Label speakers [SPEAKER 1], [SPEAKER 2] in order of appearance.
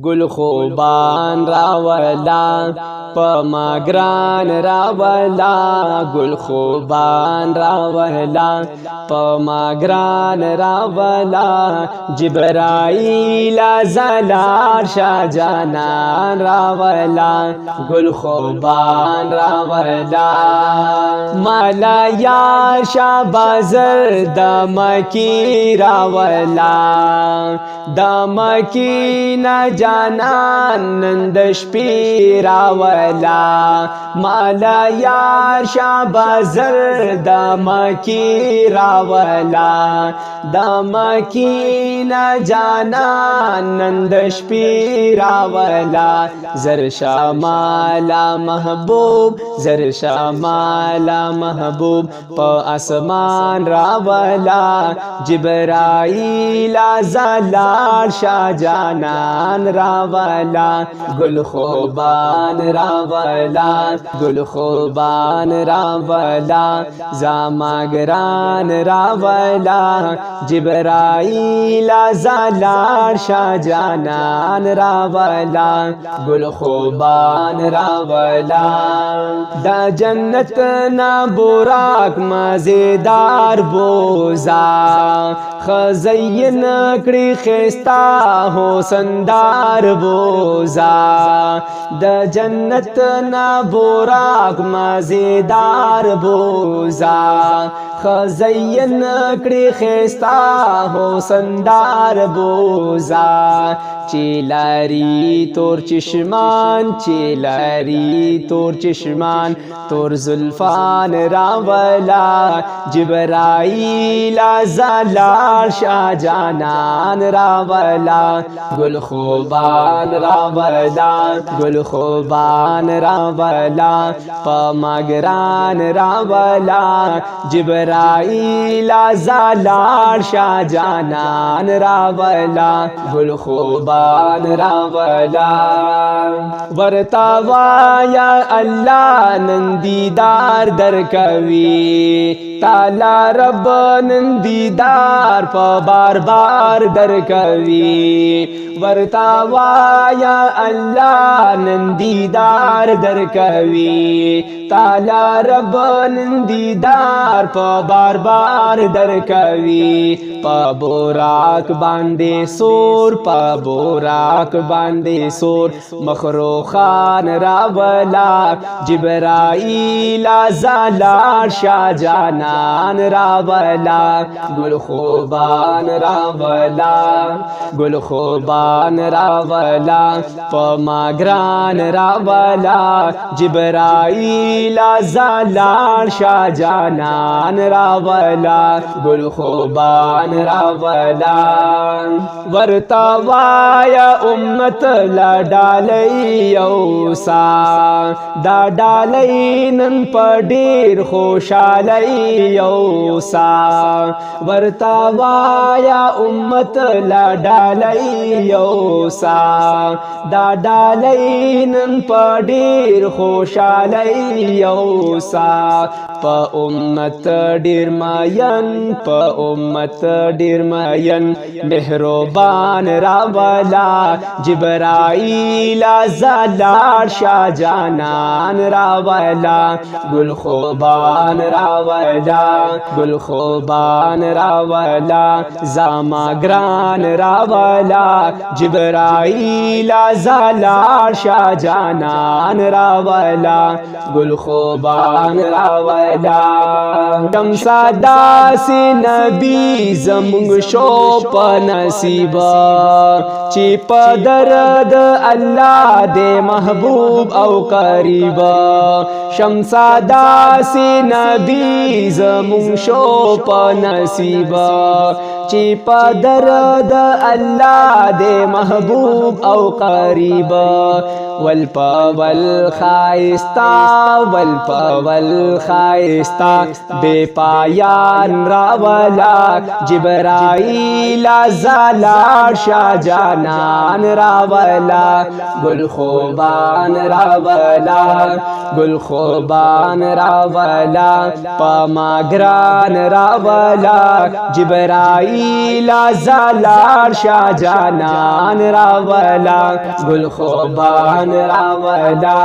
[SPEAKER 1] گل خوبان راولا پما گران راولا گل خوبان راولا پما گران راولا جبرائیل زلال شاه جانان راولا گل خوبان راولا مالا یا شاه بازر دمکی راولا دمکی نا جانان نند شپی راولا مالا یار شاه بازر دمکی راولا دمکی نا جانان نند شپی راولا زر شمالا محبوب زر شمالا محبوب پا اسمان راولا جبرائیل زلال شاه جانان راولا گل خوبان راولا گل خوبان راولا زامگران راولا جبرائیل زلال شاه جانان راولا گل خوبان راولا دا جنت نا براق مزیدار بوزا خزین کړي خستا حسندار بوزا د جنت نا براق مزیدار بوزا خزین کړي خستا حسندار بوزا چیلاری تور چشمان چیلاری تور چشمان تور زلفان راولا جبرائیل زلال شاه جانان راولا گل خوبان راولا گل خوبان راولا پمگران راولا جبرائیل زلال شاه جانان راولا گل خوبان راولا ورتا وایا الله نن دیدار درکوي تعالی رب نن دیدار په بار بار درکوي ورتا وایا الله نن دیدار درکوي تعالی رب نن دیدار په بار بار درکوي په بوراک باندې سور په بوراک باندې سور مخروخان راولا جبرائیل زلال شاه جانان راولا گل خوبان راولا گل خوبان راولا پمگران راولا جبرائیل زلال شاه جانان راولا گل خوبان راولا ورتا وایا امت لا ډالۍ یوسا دا ډالۍ نن په ډېر خوشالۍ یوسا ورتا وایا امت لا ډالۍ یوسا دا ډالۍ نن په ډېر خوشالۍ یوسا په امت ډېر ماین په امت ډېر ماین مهربان راولا جبرائیل زلال شاه جانان راولا گل خوبان راولا گل خوبان راولا زامگران راولا جبرائیل زلال شاه جانان راولا گل خوبان راولا شمسا داسی نبی زمونږ شو په نصیبا چې په درد الله دې محبوب او قریبا شمسا داسی نبی زمونږ شو په نصیبا چې په درد الله دې محبوب او قریبا والپول خائستا بے پایان راولا جبرائیل زالار شاہ جانان راولا گل خوبان راولا پما گران راولا جبرائیل زالار شاہ جانان راولا گل خوبان راولا